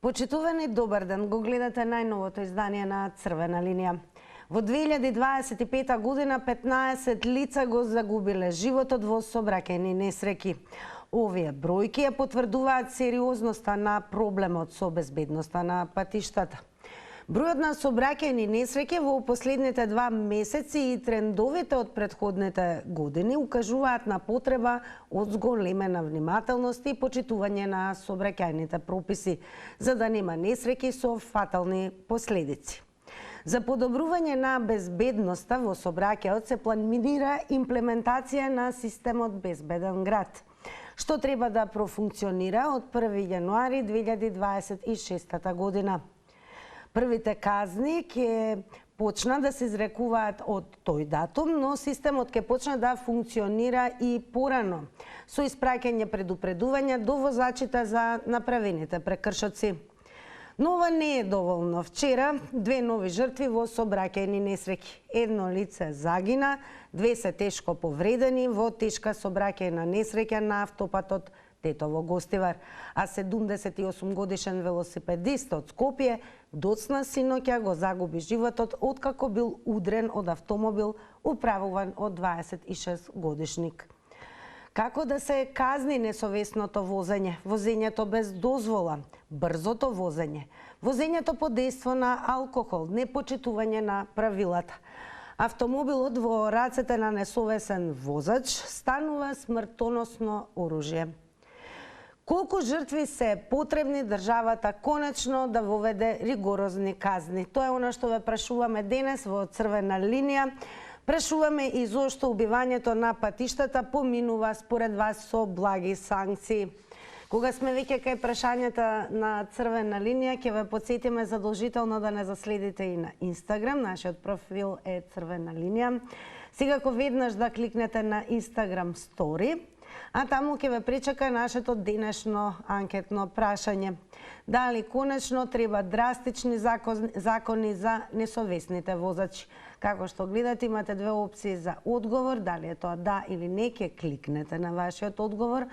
Почитувани, добар ден, го гледате најновото издание на Црвена линија. Во 2025 година 15 лица го загубиле животот во сообраќајни несреќи. Овие бројки ја потврдуваат сериозноста на проблемот со безбедноста на патиштата. Бројот на сообраќајни несреќи во последните 2 месеци и трендовите од претходните години укажуваат на потреба од зголемена внимателност и почитување на сообраќајните прописи, за да нема несреќи со фатални последици. За подобрување на безбедноста во сообраќајот се планира имплементација на системот Безбеден град, што треба да профункционира од 1 јануари 2026 година. Првите казни ќе почнат да се изрекуваат од тој датум, но системот ќе почне да функционира и порано, со испраќање предупредувања до возачите за направените прекршоци. Но ова не е доволно. Вчера 2 нови жртви во сообраќајни несреќи. Едно лице загина, 2 се тешко повредени во тешка сообраќајна несреќа на автопатот Тетово-Гостивар, а 78 годишен велосипедист од Скопје доцна синоќа го загуби животот откако бил удрен од автомобил управуван од 26 годишник. Како да се казни несовесното возење, возењето без дозвола, брзото возење, возењето под дејство на алкохол, непочитување на правилата. Автомобилот во рацете на несовесен возач станува смртоносно оружје. Колку жртви се потребни државата конечно да воведе ригорозни казни? Тоа е она што ве прашуваме денес во Црвена линија. Прашуваме и зошто убивањето на патиштата поминува според вас со благи санкции. Кога сме веќе кај прашањата на Црвена линија, ќе ве потсетиме задолжително да не заследите и на Инстаграм. Нашиот профил е Црвена линија. Секако веднаш да кликнете на Инстаграм стори, а таму ќе ве пречека нашето денешно анкетно прашање. Дали конечно треба драстични закони за несовесните возачи? Како што гледате, имате 2 опции за одговор, дали е тоа да или не, ќе кликнете на вашиот одговор.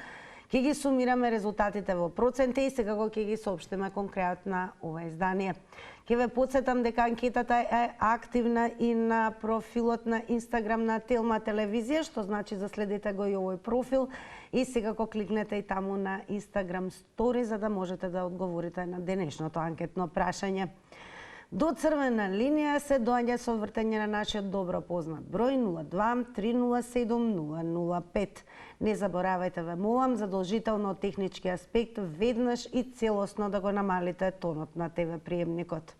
Ќе ги сумираме резултатите во проценти и секако ќе ги соопштиме кон крајот на ова издание. Ќе ве потсетам дека анкетата е активна и на профилот на Инстаграм на Телма телевизија, што значи заследите го и овој профил и секако кликнете и таму на Инстаграм стори за да можете да одговорите на денешното анкетно прашање. До Црвена линија се доаѓа со вртење на нашиот добро познат број 02 307 005. Не заборавајте, ве молам, задолжително од технички аспект веднаш и целосно да го намалите тонот на ТВ приемникот.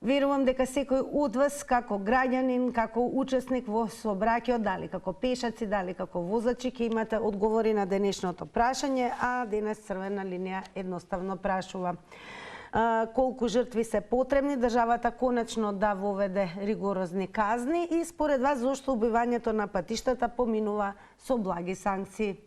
Верувам дека секој од вас, како граѓанин, како учесник во сообраќајот, дали како пешаци, дали како возачи, ќе имате одговори на денешното прашање, а денес Црвена линија едноставно прашува колку жртви се потребни државата конечно да воведе ригорозни казни и според вас зошто убивањето на патиштата поминува со благи санкции.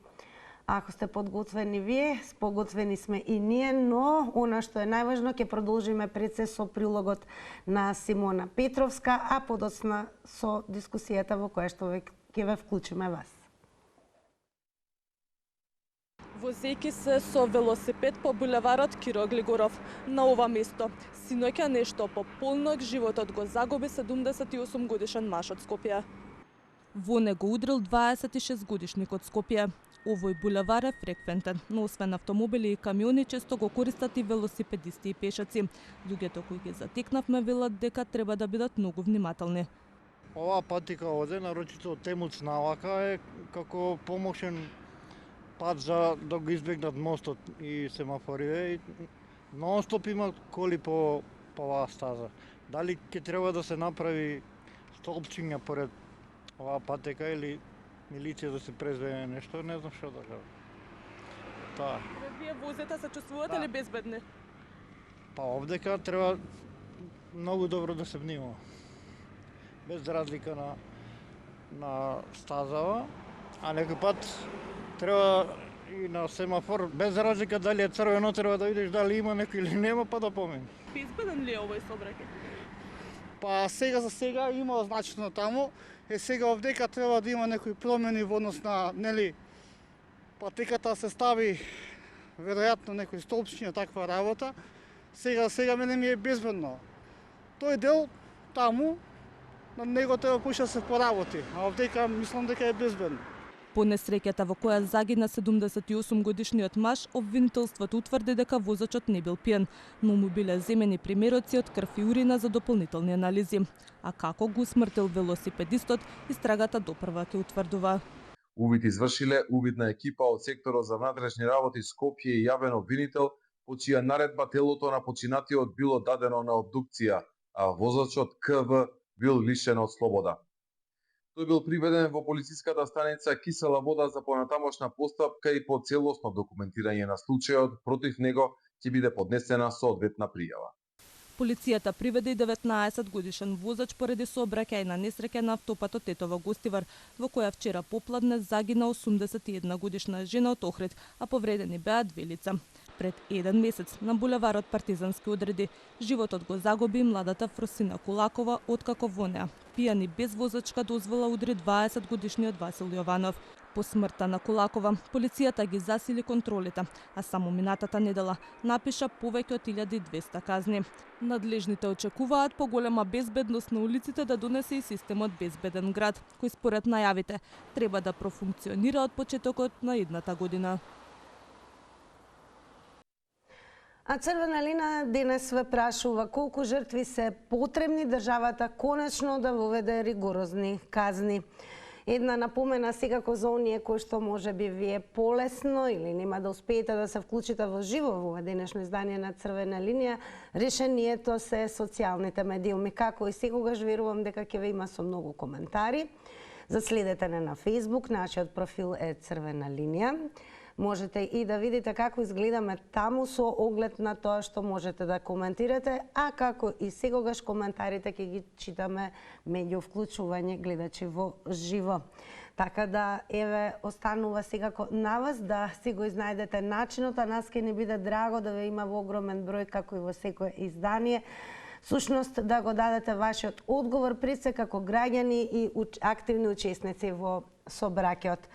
Ако сте подготвени вие, поготвени сме и ние, но она што е најважно ќе продолжиме пред се со прилогот на Симона Петровска, а подоцна со дискусијата во која што ќе ве вклучиме вас. Возејќи се со велосипед по булеварот Киро Глигоров. На ова место синоќа нешто по полнок животот го загуби 78 годишен маж од Скопје. Во него удрил 26 годишник од Скопје. Овој булевар е фреквентен, но освен автомобили и камиони често го користат и велосипедисти и пешаци. Луѓето кои ги затекнавме велат дека треба да бидат многу внимателни. Оваа патика оде, нарочито Темуц навака е како помошен пат за да го избегнат мостот и семафорите. Нон-стоп има коли по оваа стаза. Дали ќе треба да се направи столбчиња поред оваа патека или милиција да се презвене нешто, не знам што да кажам. Таа. Вие возите се чувствувате ли безбедни? Па овдека треба многу добро да се внимава. Без разлика на стазава, а некој пат треба и на семафор, без разлика дали е црвено, треба да видиш дали има некој или нема, па да помине. Безбеден ли е овој сообраќај? Па сега за сега има означено таму, сега овдека треба да има некои промени во однос на, патеката се стави веројатно некој столпчиња таква работа. Сега мене ми е безбедно. Тој дел таму на него треба поише да се поработи, а овдека мислам дека е безбедно. По несреќата во која загина 78 годишниот маж, обвинителството утврди дека возачот не бил пијан, но му биле земени примероци од крв и урина за дополнителни анализи. А како го смртил велосипедистот, истрагата допрва ќе утврдува. Увид извршиле увидна екипа од секторот за внатрешни работи Скопје и јавен обвинител, по чија наредба телото на починатиот било дадено на обдукција, а возачот КВ бил лишен од слобода. Тој бил приведен во полициската станица Кисела вода за понатамошна постапка и по целосно документирање на случајот, против него ќе биде поднесена соодветна пријава. Полицијата приведе и 19 годишен возач поради сообраќајна несреќа на автопатот Тетово-Гостивар, во која вчера попладне загина 81 годишна жена од Охрид, а повредени беа 2 лица. Пред 1 месец на булеварот Партизански одреди животот го загуби младата Фросина Кулакова, откако во неа пијани без возачка дозвола удри 20 годишниот Васил Јованов. По смртта на Кулакова, полицијата ги засили контролите, а само минатата недела напиша повеќе од 1200 казни. Надлежните очекуваат поголема безбедност на улиците да донесе и системот Безбеден град, кој според најавите треба да профункционира од почетокот на идната година. А Црвена линија денес ве прашува колку жртви се потребни државата конечно да воведе ригорозни казни. Една напомена секако за оние кои што може би ви е полесно или нема да успеете да се вклучите во живо во денешно издание на Црвена линија, решението се социјалните медиуми. Како и секогаш верувам дека ќе ве има со многу коментари. Заследете не на Facebook, нашиот профил е Црвена линија. Можете и да видите како изгледаме таму со оглед на тоа што можете да коментирате, а како и секогаш коментарите ќе ги читаме меѓу вклучување гледачи во живо. Така да, еве, останува секако на вас да си го изнајдете начинот, а нас ќе ни биде драго да ве има во огромен број, како и во секое издание. Сушност да го дадете вашиот одговор пред се како граѓани и активни учесници во собраќајот.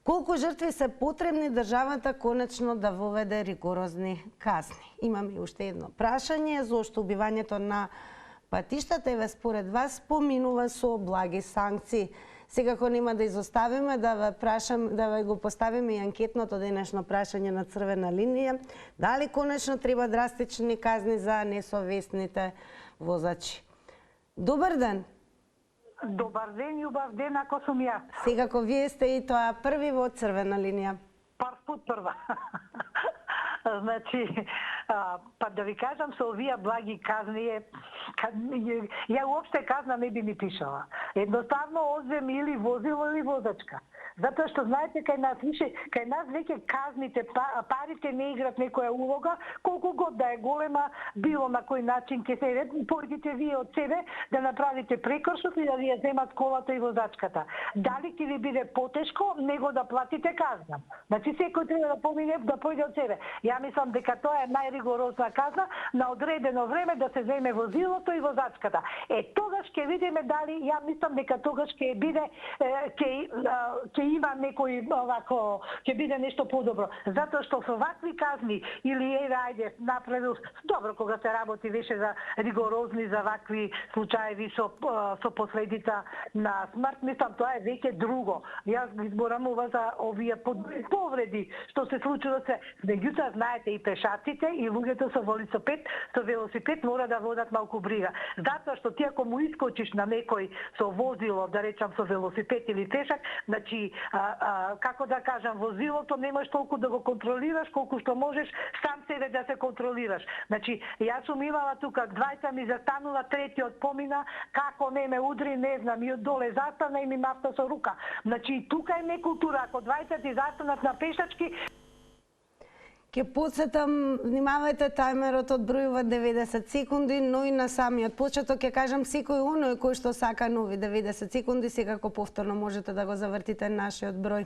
Колку жртви се потребни државата конечно да воведе ригорозни казни? Имам и уште едно прашање, зошто убивањето на патиштата еве според вас поминува со благи санкции? Секако нема да изоставиме да ве прашам, да ве го поставиме и анкетното денешно прашање на Црвена линија. Дали конечно треба драстични казни за несовесните возачи? Добар ден! Добар ден, љубав ден, ако сум ја. Секако вие сте и тоа први во Црвена линија. Прв пут прва. Значи, па да ви кажам, со овие благи казни ја уопште казна не би ни пишала. Едноставно одзем или возило или возачка. Затоа што знаете кај нас веќе казните, парите не играт некоја улога, колку год да е голема, било на кој начин ќе се појдите вие од себе да направите прекршок и да ви ја земат колата и возачката. Дали ќе ви биде потешко него да платите казна? Значи секој треба да помине да појде од себе. Ја мислам дека тоа е најригорозна казна на одредено време да се земе возилото и возачката. Тогаш ќе видиме дали, ја мислам дека тогаш ќе биде ќе има некој овако, ќе биде нешто подобро. Затоа што со вакви казни или ајде направил добро кога се работи веше за ригорозни за вакви случаеви со последица на смрт, мислам тоа е веќе друго. Јас ги зборамува за овие повреди што се случува се. Меѓутоа знаете и пешаците и луѓето со велосипед мора да водат малку брига. Затоа што ти ако му искочиш на некој со возило, да речам со велосипед или пешак, значи како да кажам, возилото не можеш толку да го контролираш колку што можеш сам себе да се контролираш. Значи, јас сум имала тука двајца ми застанува, третиот помина, како не ме удри, не знам, и од доле застана и ми мафта со рука. Значи, тука е некултура, ако двајца ти застанат на пешачки. Ке подсетам, внимавајте, тајмерот одбројува 90 секунди, но и на самиот почеток ќе кажам секој оној кој што сака нови 90 секунди, секако повторно можете да го завртите нашиот број.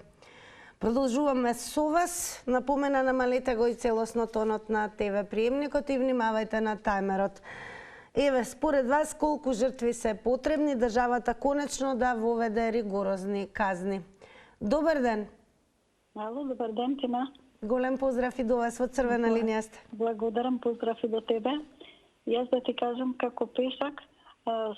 Продолжуваме со вас. Напомена, намалете го и целосно тонот на ТВ приемникот и внимавајте на тајмерот. Еве, според вас колку жртви се потребни државата конечно да воведе ригорозни казни? Добар ден. Ало, добар ден, Тима. Голем поздрав и до вас во црвена линија сте. Благодарам, поздрав и до тебе. Јас да ти кажам како пешак,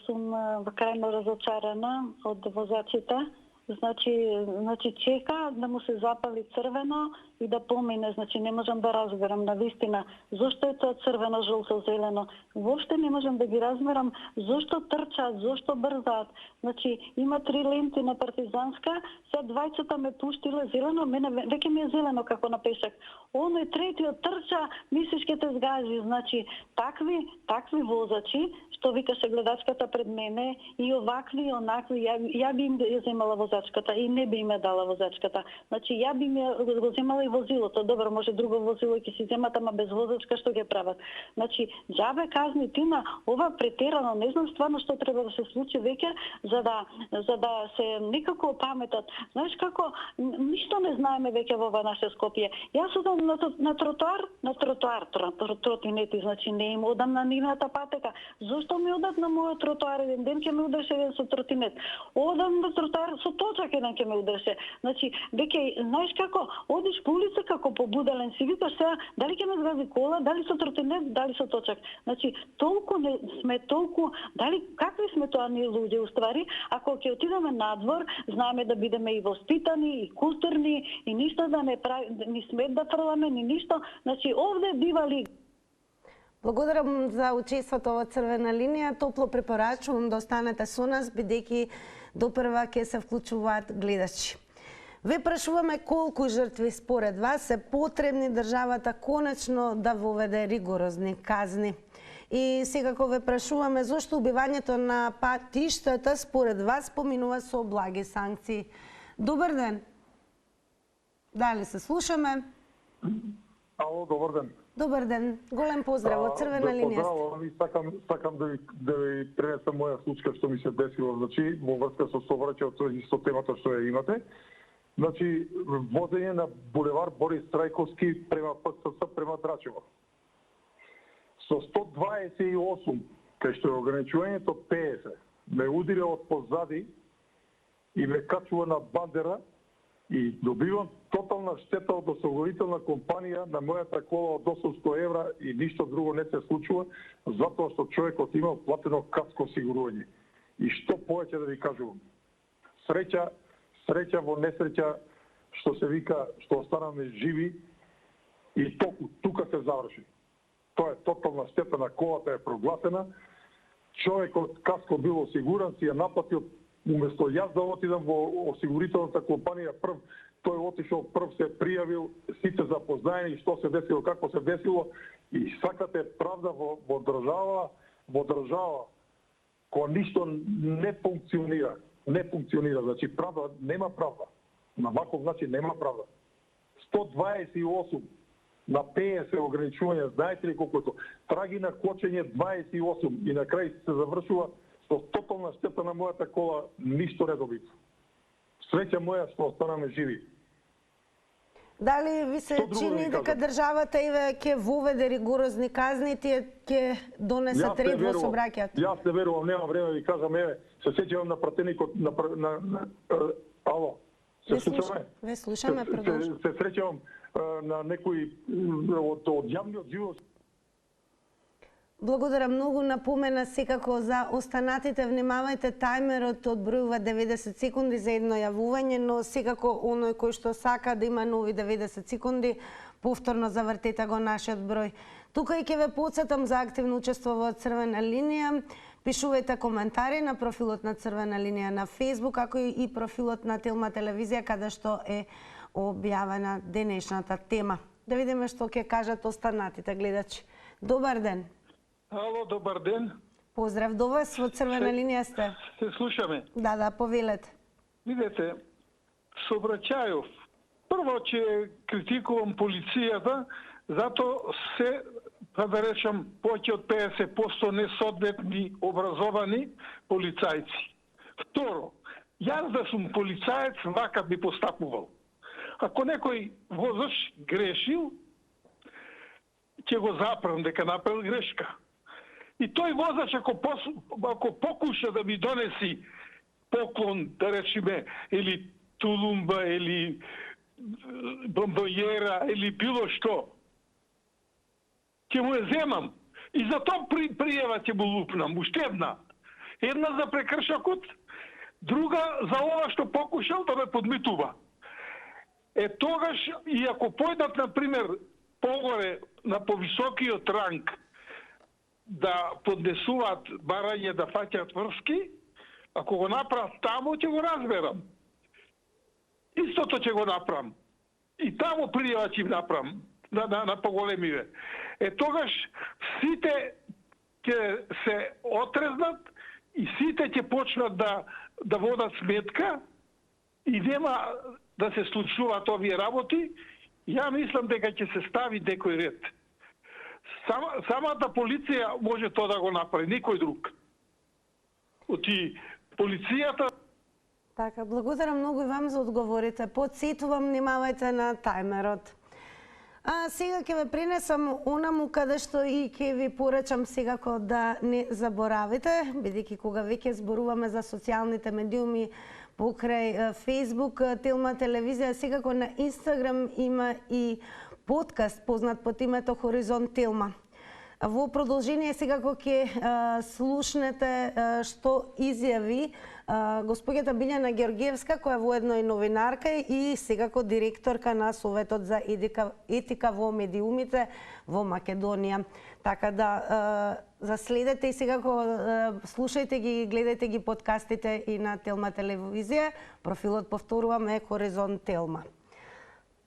сум крајно разочарана од возачите. Значи чека да му се запали црвено и да помине. Значи не можам да разберам на вистина зошто е тоа црвено, жолто, зелено. Воопште не можам да ги разберам зошто трчаат, зошто брзаат. Значи има 3 ленти на Партизанска, сега двајцата ме пуштиле зелено, мене веќе ми е зелено како на пешак. Оној третиот трча, мислиш ке те сгажи. Значи такви возачи, што викаше гледачката пред мене, и овакви и онакви, ја би им ја земала возачката и не би им ја дала возачката. Значи ја би им го земала и возилото. Добро, може друго возило ќе си земат, ама без возачка што ќе прават. Значи џабе казни тина, ова претерано, не знам стварно што треба да се случи веќе за да се некако паметат. Знаеш како, ништо не знаеме веќе во ова наше Скопје. Јас одам на тротоар, тротинети, значи не им одам на нивната патека. Зошто ми одат на мојот тротоар, еден ден ќе ме удреше еден со тротинет. Одам на тротоар со точак, еден ќе ме удреше. Значи веќе знаеш како, одиш по улица како побудален, си викаш сега дали ќе ме згази кола, дали со тротинет, дали со точак. Значи толку не сме, дали какви сме тоа ние луѓе уствари, ако ќе отидеме надвор, знаеме да бидеме и воспитани, и културни, и ништо да не прави, ни смет да фрламе, ни ништо. Значи овде бивали. Благодарам за учеството во црвена линија. Топло препорачувам да останете со нас, бидејќи допрва ќе се вклучуваат гледачи. Ве прашуваме колку жртви според вас се потребни државата конечно да воведе ригорозни казни. И секако ве прашуваме зошто убивањето на патиштата според вас поминува со благи санкции. Добар ден. Дали се слушаме? Ало, добар ден. Добар ден. Голем поздрав од црвена линија. Поздравувам и сакам да ви пренесам моја случка што ми се десило, значи во врска со сообраќајот и со темата што ја имате. Значи возење на булевар Борис Трајковски према ПЦС према Драчево. Со 128, кај што е ограничувањето 50, ме удира од позади и ме качува на бандера и добивам тотална штета од осигурителна компанија на мојата кола од 800 евра и ништо друго не се случува, затоа што човекот имал платено каско осигурување. И што повеќе да ви кажувам? Среќа во несреќа, што се вика, што останаме живи и тука се заврши. Тоа е тотална штета на колата е прогласена. Човекот каско бил осигуран, си ја наплатил, уместо јас да отидам во осигурителната компанија прв, тој отишол прв, се пријавил, сите запознаени што се десило, како се десило и сакате правда во држава која ништо не функционира. Значи правда, нема правда. На ваков начин нема правда. 128 на 50 ограничување, знаете ли колку е тоа? Траги на кочење 28 и на крај се завршува со тотална штета на мојата кола, ништо не добив. Среќа моја што останаме живи. Дали ви се чини дека државата ќе воведе ригорозни казни, тие ќе донесат ред во сообраќајот? Јас не верувам, нема време да ви кажам, се сеќавам на пратеникот ало. Ве слушаме, продолжи. Се среќавам на некои од јавниот живот. Благодарам многу. Напомена секако за останатите. Внимавајте, тајмерот одбројува 90 секунди за едно јавување, но секако оној кој што сака да има нови 90 секунди, повторно завртете го нашиот број. Тука и ќе ве потсетам за активно учество во Црвена линија. Пишувајте коментари на профилот на Црвена линија на Facebook, како и профилот на Телма телевизија, каде што е објавена денешната тема. Да видиме што ќе кажат останатите гледачи. Добар ден. Ало, добар ден. Поздрав до вас, во Црвена линија сте. Се слушаме. Да, повелете. Видете, сообраќајов. Прво, че критикувам полицијата, зато се, да речам, повеќе од 50% несоодветни образовани полицајци. Второ, јас да сум полицаец, вака би постапувал. Ако некој возач грешил, ќе го запрам дека направил грешка. И тој возач, ако покуша да ми донеси поклон, да речеме, или тулумба, или бомбојера или било што, ќе му ја земам. И за тоа пријава ќе му лупнам, уште една. Една за прекршокот, друга за ова што покушал да ме подмитува. Тогаш, и ако појдат, например, погоре на повисокиот ранг, да поднесуваат барање да фаќаат врски, ако го направам таму, ќе го разберам. Истото ќе го направам. И таму пријава ќе направам, на поголемиве. Тогаш сите ќе се отрезнат и сите ќе почнат да водат сметка и нема да се случуваат овие работи. Ја мислам дека ќе се стави некој ред. Самата полиција може тоа да го направи, никој друг. Оти полицијата. Така, благодарам многу и вам за одговорите. Подсетувам, внимавајте на тајмерот. Сега ќе ве принесам онаму каде што и ќе ви порачам секако да не заборавите, бидејќи кога веќе зборуваме за социјалните медиуми покрај Facebook, Телма телевизија, секако на Инстаграм има и подкаст познат под името Хоризонт Телма. Во продолжение секако ќе слушнете што изјави господјата Билјана Георгиевска, која воедно е новинарка и секако директорка на Советот за етика во медиумите во Македонија. Така да заследете и секако слушајте ги, гледајте ги подкастите и на Телма телевизија. Профилот, повторувам, е Хоризонт Телма.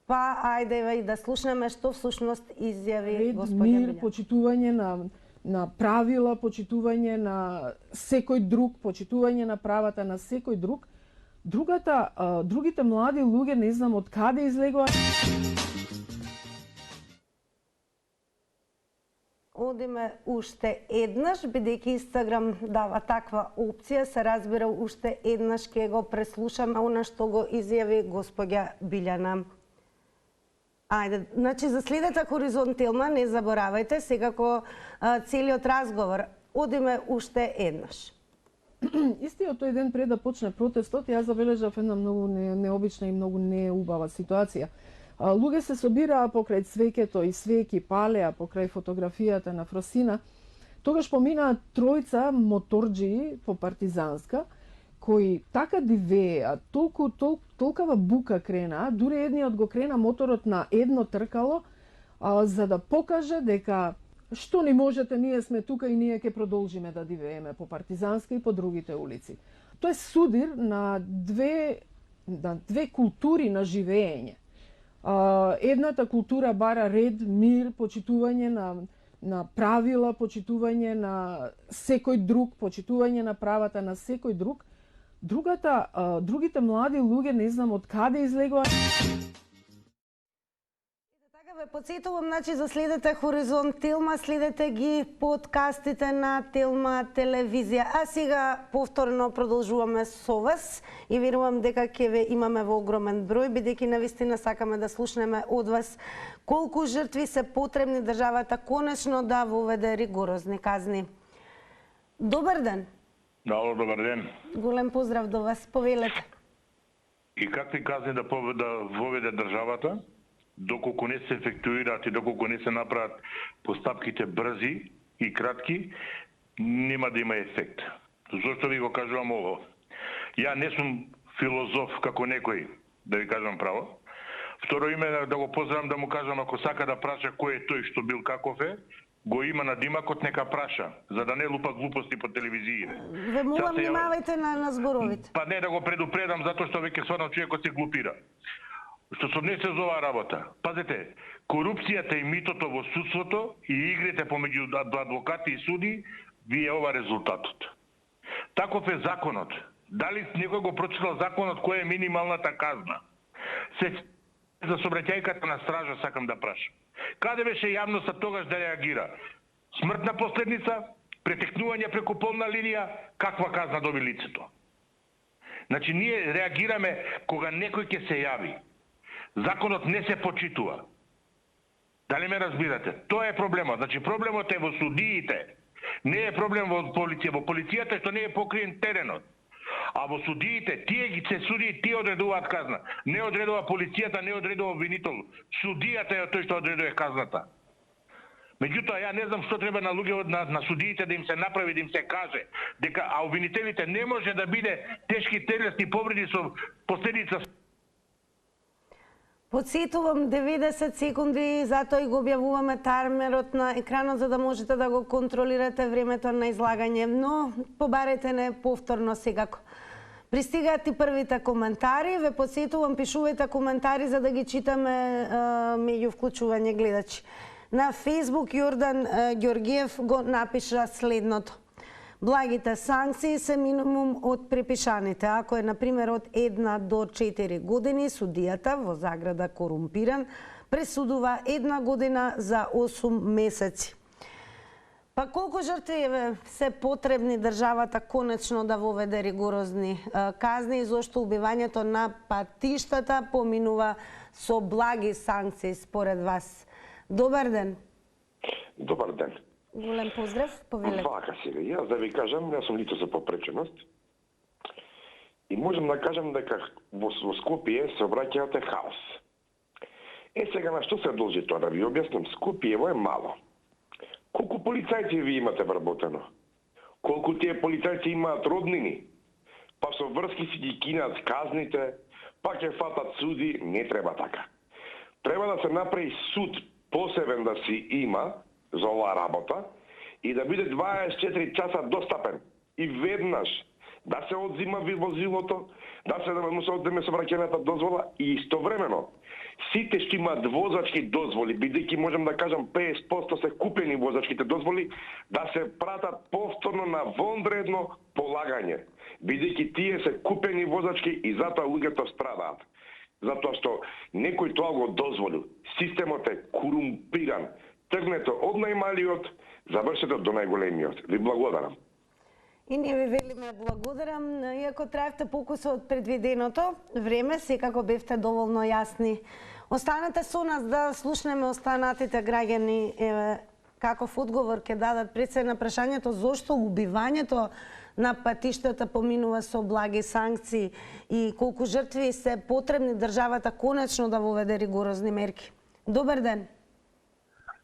Па, ајде да слушнеме што всушност изјави господја Билјана. Мир, почитување на правила, почитување на секој друг, почитување на правата на секој друг. Другите млади луѓе не знам од каде излегуваат. Одиме уште еднаш, бидејќи Инстаграм дава таква опција, се разбира уште еднаш ќе го преслушаме она што го изјави господја Билјана. Ајде, значи за следата Хоризонт Телма не заборавајте, секако целиот разговор. Одиме уште еднаш. Истиот тој ден пред да почне протестот, ја забележав една многу необична и многу неубава ситуација. Луѓе се собираа покрај цвеќето и свеќи палеа покрај фотографијата на Фросина. Тогаш поминаа тројца моторџии по партизанска, кои така дивеа, толкова бука крена, дури едниот го крена моторот на едно тркало, за да покаже дека што ни можете, ние сме тука и ние ќе продолжиме да дивееме по партизанска и по другите улици. Тоа е судир на две култури на живеење. Едната култура бара ред, мир, почитување на правила, почитување на секој друг, почитување на правата на секој друг. Другите млади луѓе не знам од каде излегуваат. Така ве подсетувам, значи за следете Хоризонт Телма, следете ги подкастите на Телма телевизија. А сега повторно продолжуваме со вас и верувам дека ќе ве имаме во огромен број, бидејќи навистина сакаме да слушнеме од вас колку жртви се потребни државата конечно да воведе ригорозни казни. Добар ден. Ало, добар ден. Голем поздрав до вас, повелете. И какви казни да воведе државата, доколку не се ефектуираат и доколку не се направат постапките брзи и кратки, нема да има ефект. Зошто ви го кажувам ово? Ја не сум филозоф како некој, да ви кажам право. Второ име да го поздравам, да му кажам, ако сака да праша кој е тој што бил каков е, го има на димакот, нека праша, за да не лупа глупости по телевизиите. Ве молам, внимавајте на зборовите. Па не да го предупредам, затоа што веќе сварно човекот се глупира. Што се однесе за оваа работа. Пазете, корупцијата и митото во судството и игрите помеѓу адвокати и суди, ви е ова резултатот. Таков е законот. Дали некој го прочитал законот, која е минималната казна? Се за собраќајката на стража сакам да прашам. Каде беше јавноста тогаш да реагира? Смртна последница, претекнување преку полна линија, каква казна доби лицето? Значи, ние реагираме кога некој ќе се јави. Законот не се почитува. Дали ме разбирате? Тоа е проблемот. Значи, проблемот е во судиите. Не е проблем во полиција. Во полицијата што не е покриен теренот. А во судиите, тие ги се суди, тие одредуваат казна. Не одредува полицијата, не одредува обвинител. Судијата е тој што одредува казната. Меѓутоа, ја не знам што треба на луѓе на судиите да им се направи, да им се каже дека а обвинителите не може да биде тешки телесни повреди со последица. Подсетувам 90 секунди, затоа и го објавуваме таймерот на екранот за да можете да го контролирате времето на излагање, но побарете не повторно секако. Пристигаат и првите коментари, ве подсетувам, пишувајте коментари за да ги читаме меѓу вклучување гледачи. На Facebook Јордан Ѓоргиев го напиша следното. Благите санкции се минимум од препишаните. Ако е, например, од 1 до 4 години, судијата, во заграда корумпиран, пресудува 1 година за 8 месеци. Па колку жртви се потребни државата конечно да воведе ригорозни казни и зошто убивањето на патиштата поминува со благи санкции според вас? Добар ден. Добар ден. Голем поздрав, повелете. Вака сега, јас да ви кажам, јас сум лице за попреченост и можам да кажам дека во Скопје се обраќаат хаос. Сега на што се должи тоа, да ви објаснам, Скопјево е мало. Колку полицајци ви имате вработено? Колку тие полицајци имаат роднини? Па со врски си ги кинат казните, па ќе фатат суди, не треба така. Треба да се направи суд посебен да си има за оваа работа и да биде 24 часа достапен и веднаш да се одзима возилото, да се му се одземе сообраќајната дозвола и истовремено сите што имаат возачки дозволи, бидејќи можам да кажам 50% се купени возачките дозволи, да се пратат повторно на вонредно полагање, бидејќи тие се купени возачки и затоа луѓето страдаат. Затоа што некој тоа го дозволил. Системот е корумпиран. Тргнете од најмалиот, завршете до најголемиот. Ви благодарам. И ние ви велиме благодарам. Иако траевте покусо од предвиденото време, секако бевте доволно јасни. Останете со нас да слушнеме останатите граѓани каков одговор ќе дадат пред се на прашањето зошто убивањето на патиштата поминува со благи санкции и колку жртви се потребни државата конечно да воведе ригорозни мерки. Добар ден.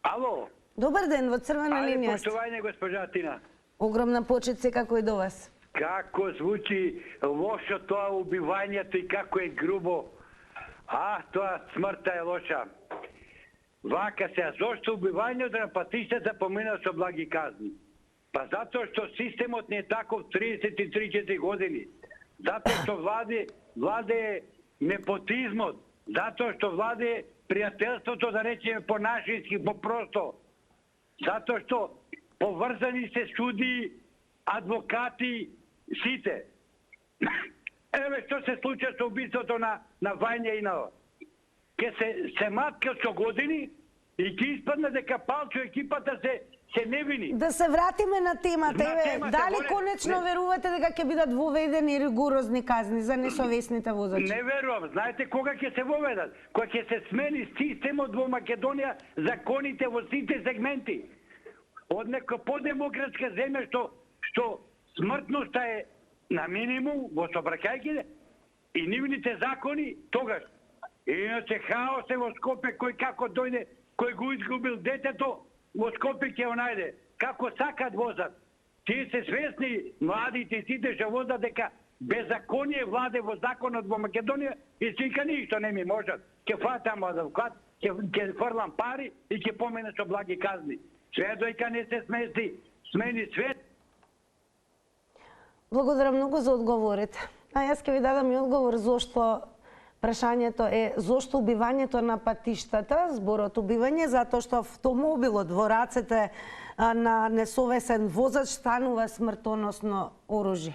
Ало. Добар ден, во црвена линија. Поштување, госпожа Тина. Огромна почит секако и до вас. Како звучи лошо тоа убивањето и како е грубо. Тоа смртта е лоша. Вака се, зошто убивањето на патиштата помина со благи казни? Па затоа што системот не е таков 33-4 години. Затоа што владе непотизмот. Затоа што владе пријателството, да речеме по-нашински, по-просто. Затоа што поврзани се суди, адвокати, сите. Еве што се случи со убиството на Вања Инала. Ке се матка со години и ќе испадне дека Палчо екипата се невини. Да се вратиме на темата. Дали конечно верувате дека ќе бидат воведени ригорозни казни за несовесните возачи? Не верувам. Знаете кога ќе се воведат? Кога ќе се смени системот во Македонија, законите во сите сегменти. Од нека подемократска земја што смртноста е на минимум во сообраќајките и нивните закони тогаш. Иначе хаос е во Скопје, кој како дојде, кој го изгубил детето, во Скопје ќе го најде. Како сакат возат. Тие се свесни, младите и сите што возат дека беззаконие владе во законот во Македонија и сика ништо не ми можат. Ќе фатам адвокат, ќе фрлам пари и ќе помине со благи казни. Све дојка не се смени свет. Благодарам многу за одговорите. Јас ќе ви дадам и одговор зошто прашањето е зошто убивањето на патиштата, зборот убивање, затоа што автомобилот во рацете на несовесен возач станува смртоносно оружје.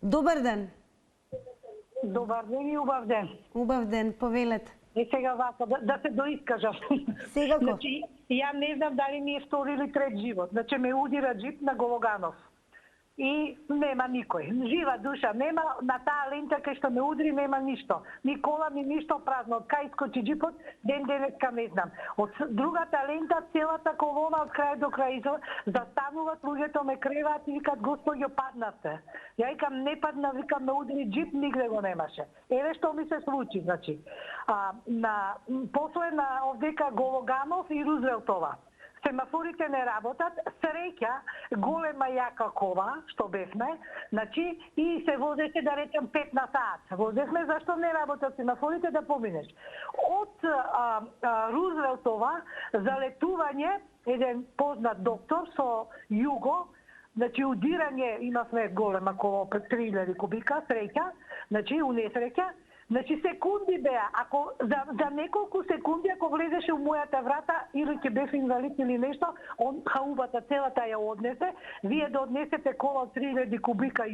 Добар ден. Добар ден и убав ден. Убав ден, повелете. И сега вака, да се доискажам. Секако. Значи, ја не знам дали ми е втори или трет живот. Значи, ме удира джип на Гологанов. и нема никој. Жива душа нема, на таа лента кај што ме удри нема ништо. Ни кола, ни ништо, празно. Од кај искочи джипот, ден денеска не знам. Од другата лента, целата колона од крај до крај застануваат, луѓето ме креваат и викат, господјо, паднавте. Ја викам, не падна, викам, ме удри джип, нигде го немаше. Еве што ми се случи, значи. После на овдека Гологанов и Рузвелтова. Семафорите не работат, среќа голема јака кола, што бевме, значи, и се возеше, да речем, 5 на сат. Возехме, зашто не работат семафорите, да поминеш. Од Рузвелтова за летување, еден познат доктор со Југо, значи, удирање, имавме голема кола, 3000 кубика, среќа, значи, унесреќа, значи секунди беа, ако за неколку секунди ако влезеше у мојата врата или ќе бев инвалид или нешто, он хаубата целата ја однесе. Вие да однесете кола од 3000 кубика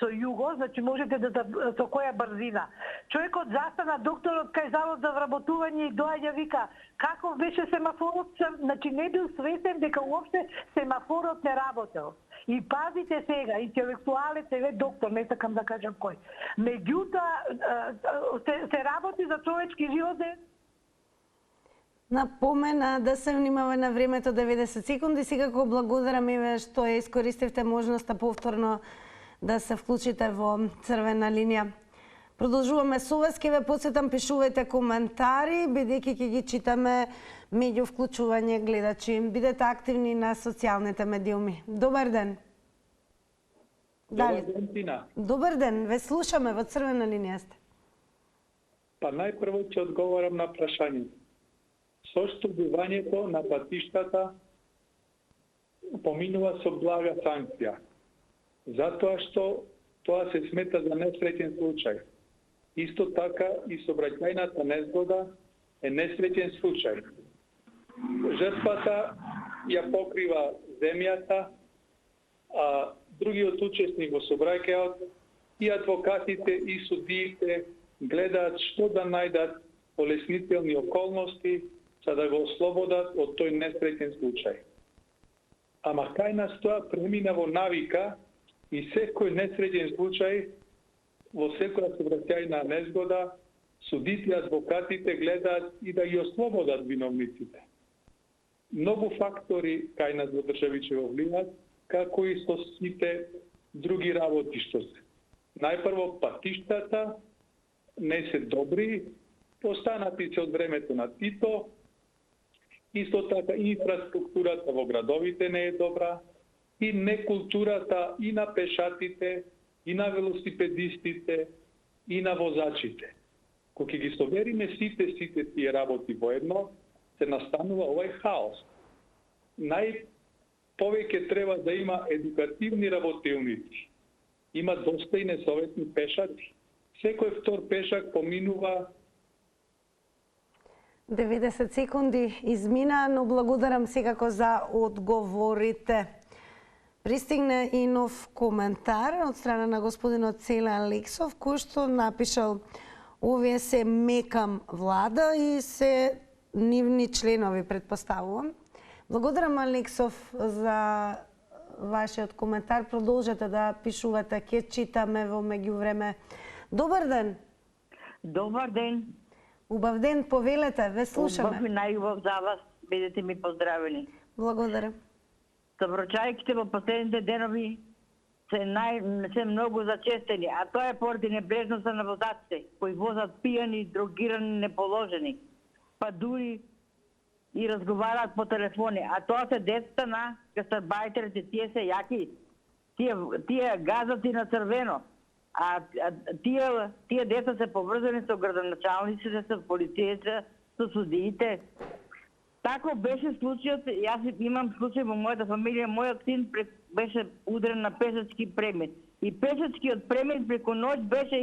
со Југо, значи можете да со која брзина. Човекот застана, докторот кај завод за вработување и доаѓа вика, каков беше семафорот, значи не бил свесен дека уопште семафорот не работел. И пазите сега, интелектуалец е доктор, не сакам да кажам кој. Меѓутоа, се работи за човечки живот. Напомена да се внимава на времето 90 секунди. Сега го благодарам еве што ја искористивте можноста повторно да се вклучите во црвена линија. Продолжуваме со вас, ке ве потсетам, пишувајте коментари, бидејќи ќе ги читаме меѓу вклучување гледачи. Бидете активни на социјалните медиуми. Добар ден. Добар ден, Тина. Добар ден, ве слушаме, во црвена линија сте. Па најпрво ќе одговорам на прашањето. Соштубувањето на патиштата поминува со блага санкција, затоа што тоа се смета за несреќен случај. Исто така и сообраќајната незгода е несреќен случај. Жртвата ја покрива земјата, а другиот учесник во сообраќајот и адвокатите и судиите гледаат што да најдат олеснителни околности за да го ослободат од тој несреќен случај. Ама кај нас тоа премина во навика и секој несреќен случај, во секоја сообраќајна незгода, судите и адвокатите гледаат и да ги ослободат виновниците. Многу фактори кај нас во државиче во влијат, како и со сите други работи што се. Најпрво патиштата не се добри, останати се од времето на Тито, исто така и инфраструктурата во градовите не е добра, и некултурата и на пешатите, и на велосипедистите, и на возачите. Кога ги собериме сите тие работи воедно, се настанува овој хаос. Најповеќе треба да има едукативни работилници. Има доста и несоветни пешаци. Секој втор пешак поминува. 90 секунди измина, но благодарам секако за одговорите. Пристигна и нов коментар од страна на господинот Целе Алексов, кој што напишал: овие се мекам влада и се нивни членови, предпоставувам. Благодарам, Алексов, за вашиот коментар. Продолжете да пишувате, ќе читаме во меѓувреме. Добар ден. Добар ден. Убав ден, повелете, ве слушаме. Убав и најубав за вас, бидете ми поздравени. Благодарам. Собраќајките во последните денови се многу зачестени, а тоа е поради небрежноста на возачите, кои возат пијани, дрогирани, неположени, па дури и разговараат по телефони. А тоа се децата на гастарбајтерите, тие се јаки, тие газат и на црвено. А тие деца се поврзани со градоначалниците, со полицијата, со судиите. Тако беше случајот, јас имам случај во мојата фамилија, мојот син беше удрен на пешачки премет. И пешачкиот премет преку ноќ беше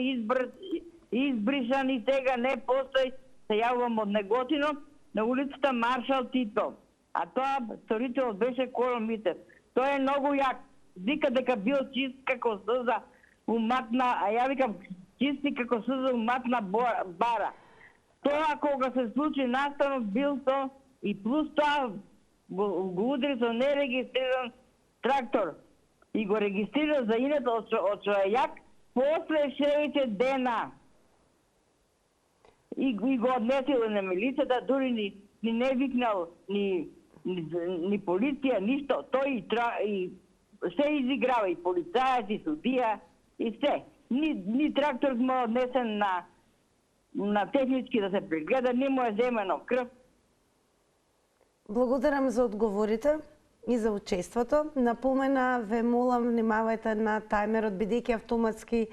избрисан и сега не постои, се јавувам од Неготино, на улицата Маршал Тито. А тоа сторителот беше Коро Митев. Тој е многу јак. Вика дека бил чист како суза уматна, а ја викам чисти како суза уматна бара. Тоа кога се случи настанот бил то и плюс тоа го удри со нерегистриран трактор. и го регистрира за инет од Чојак после 6 дена. И го однесил на милицията, дури ни не викнал ни полиција, ништо. Тој и се изиграва, и полицајец, и судија, и се. Ни трактор му однесен на технички да се прегледа, не му е земено крв. Благодарам за одговорите и за учеството. Напомена, ве молам, внимавајте на тајмерот, бидејќи автоматски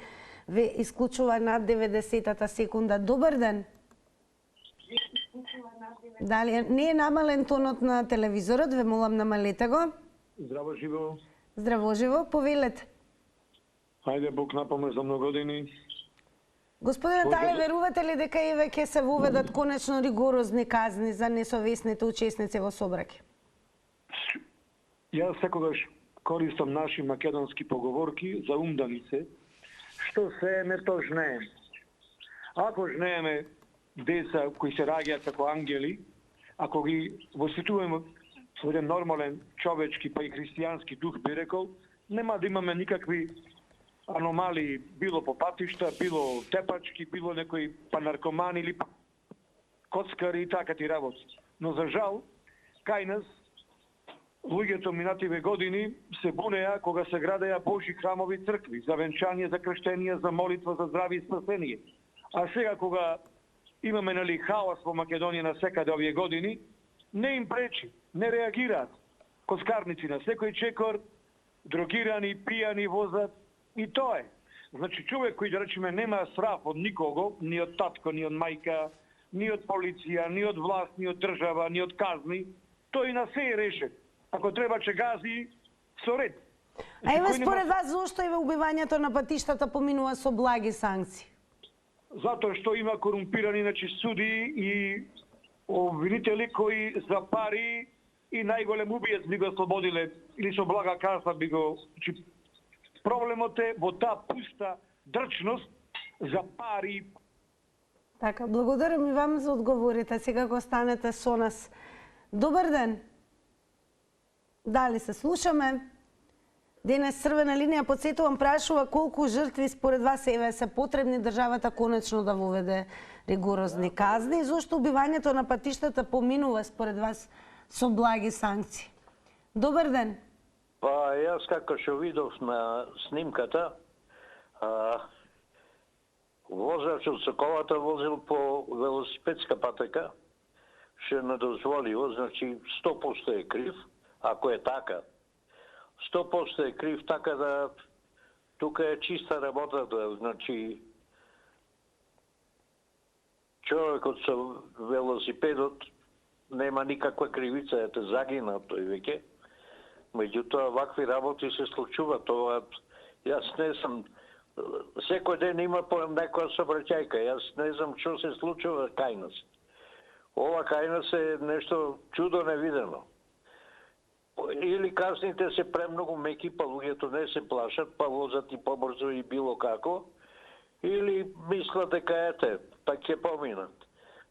ве исклучува над 90-та секунда. Добар ден! Дали не е намален тонот на телевизорот, ве молам, намалете го. Здраво живо. Здраво живо, повелете. Хајде Бог напомне за многу години. Господине Тале, верувате ли дека еве ќе се воведат конечно ригорозни казни за несовесните учесници во собраке? Јас секогаш користам наши македонски поговорки за умданице, што се не то жнеем. Ако жнееме деца кои се раѓаат како ангели, ако ги воспитуваме со еден нормален човечки па и христијански дух, би рекол, нема да имаме никакви аномалии, било по патишта, било тепачки, било некои па наркомани или па коцкари и така ти работи. Но за жал, кај нас луѓето минативе години се бунеа кога се градеа Божи храмови цркви, за венчање, за крштенија, за молитва, за здраве и спасение. А сега кога имаме хаос во Македонија на секаде овие години, не им пречи, не реагираат. Коцкарници на секој чекор, дрогирани, пијани возат, и тоа е. Значи, човек кој, да речеме, нема сраф од никого, ни од татко, ни од мајка, ни од полиција, ни од власт, ни од држава, ни од казни, тој на се е решен. Ако треба че гази, со ред. А еве според вас, зошто еве убивањето на патиштата поминува со благи санкции? Затоа што има корумпирани суди и обвинители кои за пари и најголем убиец би го ослободиле или со блага казна би го... Проблемот е во таа пуста дрчност за пари. Така, благодарам и вам за одговорите. Сега го останете со нас. Добар ден! Дали се слушаме? Денес Црвена линија, подсетувам, прашува колку жртви според вас еве се потребни државата конечно да воведе ригорозни казни и зошто убивањето на патиштата поминува според вас со благи санкции. Добар ден! Па јас како што видов на снимката, возачот со колата возил по велосипедска патека, што е недозволиво, значи 100% е крив, ако е така. 100% е крив, така да тука е чиста работата, значи човекот со велосипедот нема никаква кривица, ете загина тој веќе. Меѓутоа, вакви работи се случуваат. Тоа, јас не сум... Секој ден има по некоја сообраќајка. Јас не знам што се случува кај нас. Ова кај нас е нешто чудо невидено. Или казните се премногу меки, па луѓето не се плашат, па возат и побрзо и било како. Или мислат дека ете, па ќе поминат.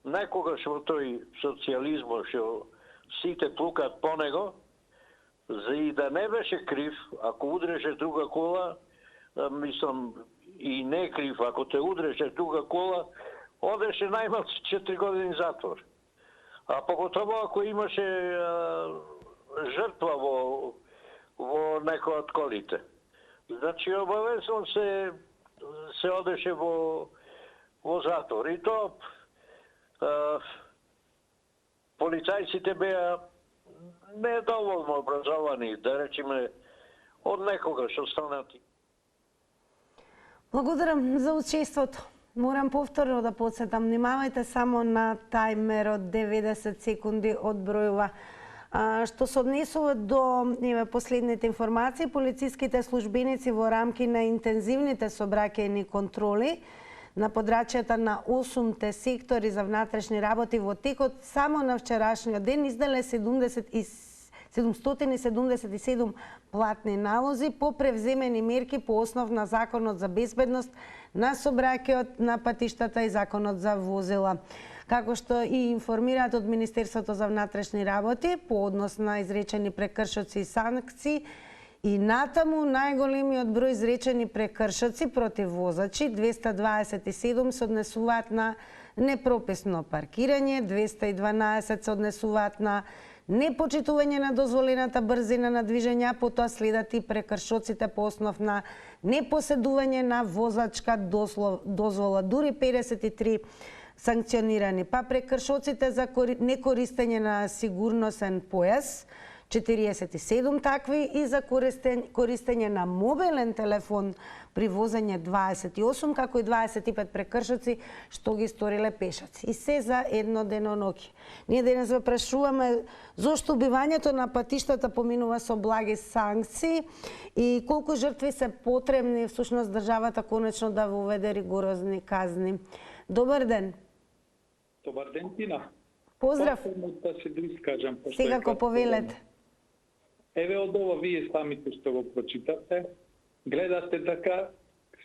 Некогаш во тој социјализмот што сите плукат по него, за и да не беше крив, ако удреше друга кола, мислам, и не е крив, ако те удреше друга кола, одеше најмалку 4 години затвор. А поготово ако имаше жртва во некој од колите. Значи, обавезно се одеше во затвор. И то полицајците беа не доволно образовани, да речеме, од некогаш останати. Благодарам за учеството. Морам повторно да подсетам, внимавајте само на тајмерот 90 секунди од бројува. Што се однесува до последните информации, полициските службеници во рамки на интензивните сообраќајни контроли на подрачјата на 8-те сектори за внатрешни работи во текот само на вчерашниот ден изделе 777 платни налози по превземени мерки по основ на Законот за безбедност на сообраќајот на патиштата и Законот за возила. Како што и информираат од Министерството за внатрешни работи по однос на изречени прекршоци и санкции, И натаму најголемиот број изречени прекршоци против возачи, 227 се однесуваат на непрописно паркирање, 212 се однесуваат на непочитување на дозволената брзина на движење, потоа следат и прекршоците по основ на непоседување на возачка дозвола, дури 53 санкционирани. Па прекршоците за некористење на сигурносен појас, 47 такви, и за користење на мобилен телефон при возење 28, како и 25 прекршоци што ги сториле пешаци. И се за едно деноноќе. Ние денес ве прашуваме зошто убивањето на патиштата поминува со благи санкции и колку жртви се потребни всушност државата конечно да воведе ригорозни казни. Добар ден. Добар ден, Тина. Поздрав. Да се доискажам. Секако повелете. Еве од ова вие самите што го прочитате, гледате дека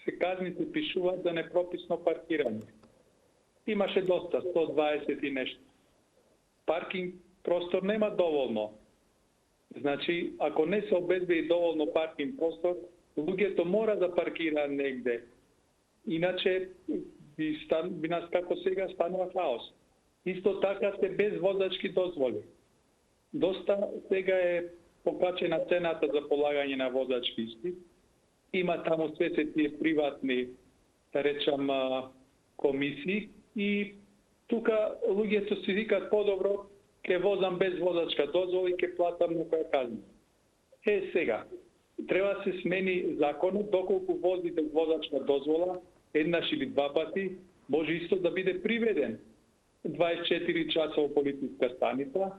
се казните пишуваат за непрописно паркирање. Имаше доста, 120 и нешто. Паркинг простор нема доволно. Значи, ако не се обезбеди доволно паркинг простор, луѓето мора да паркираат негде. Иначе би нас како сега станува хаос. Исто така се без возачки дозволи. Доста сега е покачена цената за полагање на возачки испит. Има таму све се тие приватни, да речам, комисии и тука луѓето си викаат подобро ќе возам без возачка дозвола и ќе платам некоја казна. Сега, треба да се смени законот доколку вози без возачка дозвола еднаш или два пати, може исто да биде приведен 24 часа во полициска станица,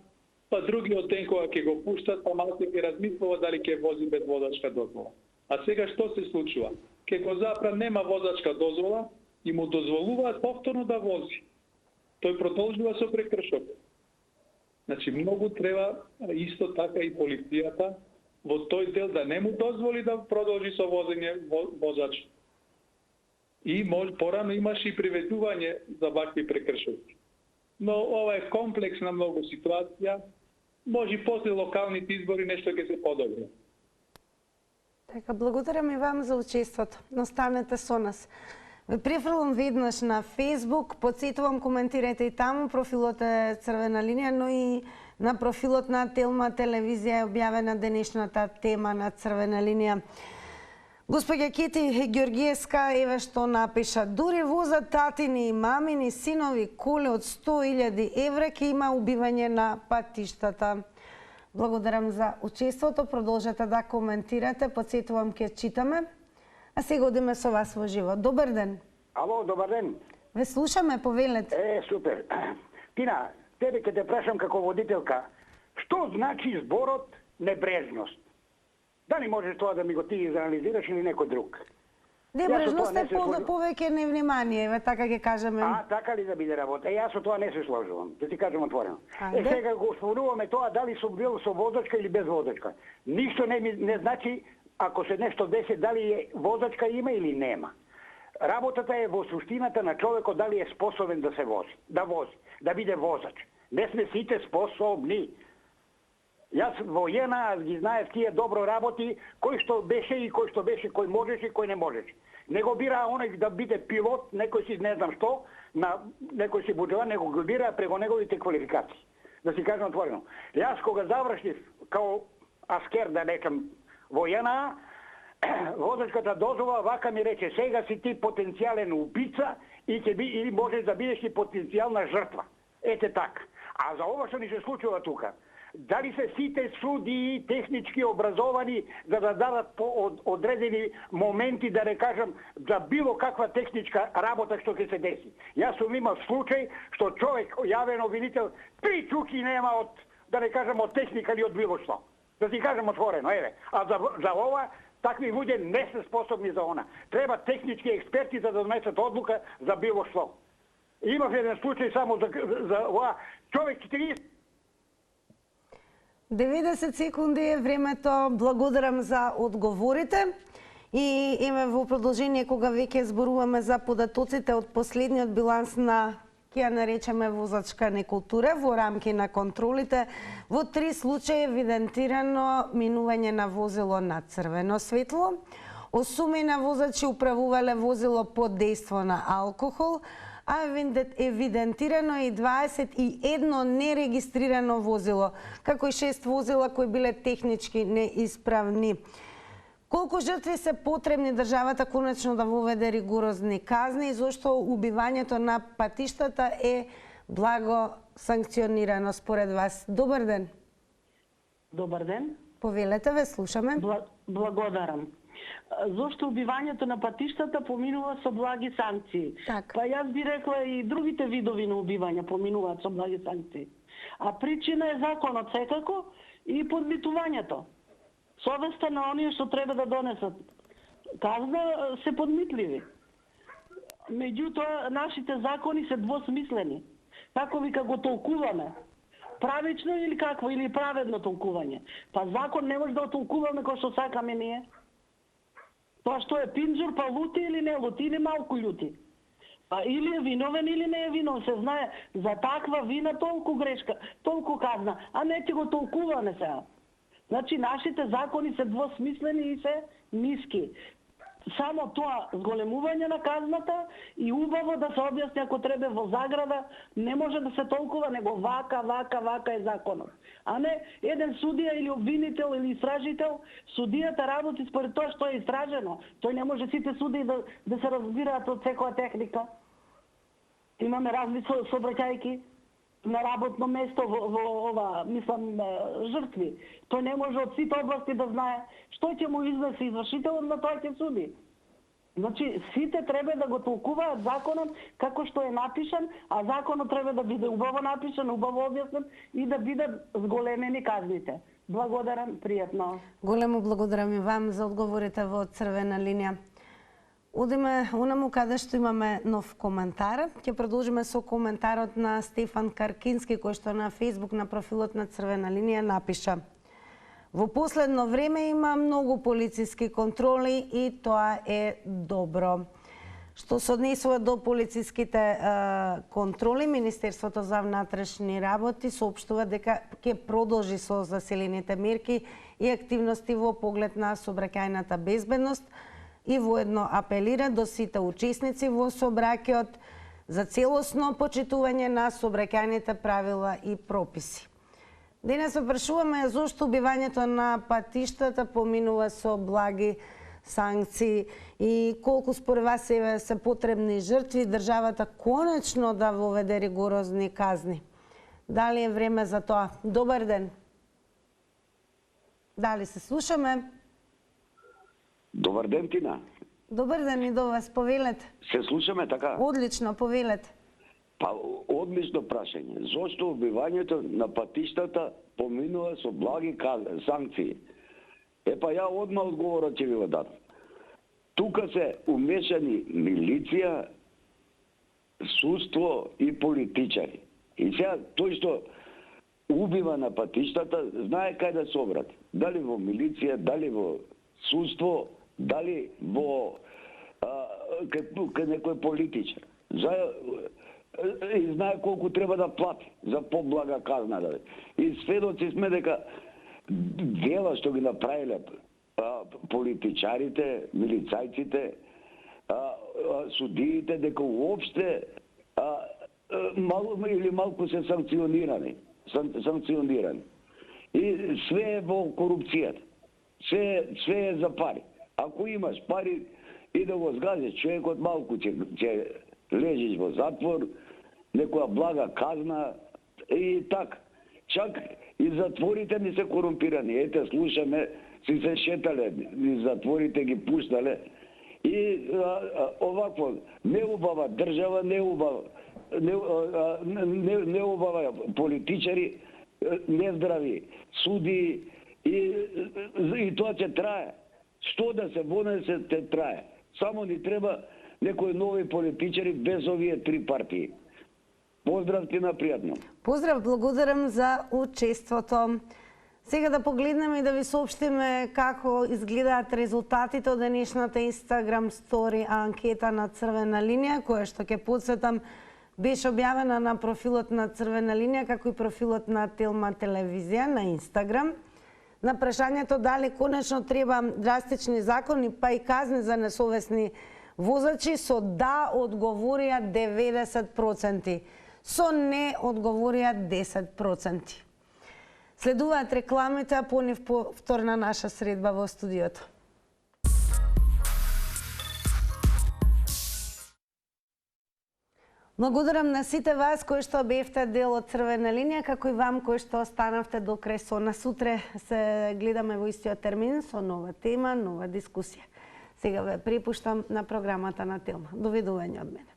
па другиот ден кога ќе го пуштат, па малку ќе размислува дали ќе вози без возачка дозвола. А сега што се случува? Ке го запра нема возачка дозвола и му дозволуваат повторно да вози. Тој продолжува со прекршок. Значи многу треба исто така и полицијата во тој дел да не му дозволи да продолжи со возење возач. И порано имаше и приведување за вакви прекршоци. Но ова е комплексна многу ситуација. Може после локалните избори нешто ќе се подобри. Така, благодарам и вам за учеството. Останете со нас. Ве префрлам веднаш на Facebook, подсетувам, коментирайте и таму, профилот е Црвена линија, но и на профилот на Телма телевизија е објавена денешната тема на Црвена линија. Господја Кети Ѓоргиевска, еве што напиша: дури возат татини и мамини синови коли од 100.000 евра, ќе има убивање на патиштата. Благодарам за учеството, продолжете да коментирате, подсетувам ќе читаме. А сега одиме со вас во живо. Добар ден. Ало, добар ден. Ве слушаме, повелете. Супер. Тина, тебе ќе те прашам како водителка, што значи зборот небрежност? Дали можеш тоа да ми го ти изанализираш или некој друг? Небрежност е повеќе невнимание, еве така ќе кажеме. Така ли да биде работа? Јас со тоа не се сложувам, ќе ти кажам отворено. Сега го споруваме тоа дали сум бил со возачка или без возачка. Ништо не значи, ако се нешто деси, дали возачка има или нема. Работата е во суштината на човекот дали е способен да се вози, да биде возач. Не сме сите способни. Јас во ЈНА ги знаев тие добро работи, кој што беше и кој што беше, кој можеше и кој не можеше. Не го бира оној да биде пилот, некој си не знам што, некој си буџава, него го бира преко неговите квалификации. Да си кажам отворено. Јас кога завршив као аскер, да речам, во ЈНА, возачката дозвола вака ми рече: сега си ти потенцијален убица и можеш да бидеш и потенцијална жртва. Ете така. А за ова што ни се случува тука, дали се сите судии технички образовани за да дадат по одредени моменти, да не кажам, за било каква техничка работа што ќе се деси. Јас сум имал случај што човек, јавен обвинител, 3 чуки нема од, да не кажам, од техника или од било што. Да си кажам отворено, еве. А за ова, такви луѓе не се способни за она. Треба технички експерти за да донесат одлука за било што. Имав еден случај само за ова. Човек 90 секунди е времето. Благодарам за одговорите. И еве во продолжение, кога веќе зборуваме за податоците од последниот биланс на ќе ја наречеме возачка некултура во рамки на контролите. Во 3 случаи евидентирано минување на возило на црвено светло, 8 возачи управувале возило под дејство на алкохол, а евидентирано и 21 нерегистрирано возило, како и 6 возила кои биле технички неисправни. Колку жртви се потребни државата конечно да воведе ригорозни казни и зошто убивањето на патиштата е благо санкционирано според вас? Добар ден. Добар ден. Повелете, ве слушаме. Благодарам. Зошто убивањето на патиштата поминува со благи санкции? Па јас би рекла и другите видови на убивања поминуваат со благи санкции. А причина е законот секако и подмитувањето. Совеста на оние што треба да донесат казна се подмитливи. Меѓутоа, нашите закони се двосмислени. Како вика го толкуваме? Правично или какво? Или праведно толкување? Па закон не може да толкуваме кој што сакаме ние. Тоа што е пинџур, па лути или не лути, или малку љути. Па или е виновен или не е виновен. Се знае за таква вина толку грешка, толку казна, а не ќе го толкуваме сега. Значи, нашите закони се двосмислени и се ниски. Само тоа зголемување на казната и убаво да се објасни ако треба во заграда, не може да се толкува, него вака е законот. А не еден судија или обвинител или истражител, судијата работи според тоа што е истражено. Тој не може сите судии да се разбираат од секоја техника. Имаме разни сообраќајки на работно место во ова, мислам, жртви. Тој не може од сите области да знае што ќе му изнесе извршителот, на тоа ќе суди. Значи, сите треба да го толкуваат законот како што е напишан, а законот треба да биде убаво напишан, убаво објаснен и да бидат зголемени казните. Благодарам, пријатно. Големо благодарам и вам за одговорите во црвена линија. Одиме онаму каде што имаме нов коментар. Ќе продолжиме со коментарот на Стефан Каркински, кој што на Facebook на профилот на Црвена линија напиша: во последно време има многу полициски контроли и тоа е добро. Што се однесува до полициските контроли, Министерството за внатрешни работи соопштува дека ќе продолжи со заселените мерки и активности во поглед на сообраќајната безбедност и воедно апелира до сите учесници во сообраќајот за целосно почитување на сообраќајните правила и прописи. Денес се прашуваме зошто убивањето на патиштата поминува со благи санкции и колку според вас се потребни жртви државата конечно да воведе ригорозни казни. Дали е време за тоа? Добар ден. Дали се слушаме? Добар ден, Тина. Добар ден и до вас, повелете. Се слушаме така? Одлично, повелете. Па, одлично прашање. Зошто убивањето на патиштата поминува со благи санкции? Па ја одма одговорот ќе ви го дадам. Тука се умешани милиција, судство и политичари. И сега тој што убива на патиштата знае кај да се обрати. Дали во милиција, дали во судство, дали во кај некој политичар. И знае колку треба да плати за поблага казна. И сведоци сме дека дела што ги направиле политичарите, милицајците, судиите, дека уопште или малку се санкционирани. И све е во корупцијата. Све е за пари. Ако имаш пари и да го згазиш човекот, малку ќе лежиш во затвор, некоја блага казна и така. Чак и затворите ни се корумпирани. Ете, слушаме, си се шетале, и затворите ги пуштале. И овакво, неубава држава, неубава политичари, нездрави суди, и тоа ќе трае. Што да се вонесе, те трае. Само ни треба некои нови политичари без овие 3 партии. Поздрав ти на пријатно. Поздрав, благодарам за учеството. Сега да погледнеме и да ви соопштиме како изгледаат резултатите од денешната Instagram Story анкета на Црвена линија, која што ќе подсетам Беше објавена на профилот на Црвена линија, како и профилот на Телма телевизија на Инстаграм. На прашањето дали конечно треба драстични закони, па и казни за несовесни возачи, со да одговорија 90%, со не одговорија 10%. Следуваат рекламите, а по нив повторна наша средба во студиото. Благодарам на сите вас кои што бевте дел од Црвена линија, како и вам кои што останавте до крај со нас. Сутре се гледаме во истиот термин со нова тема, нова дискусија. Сега ве препуштам на програмата на Телма. Довидување од мене.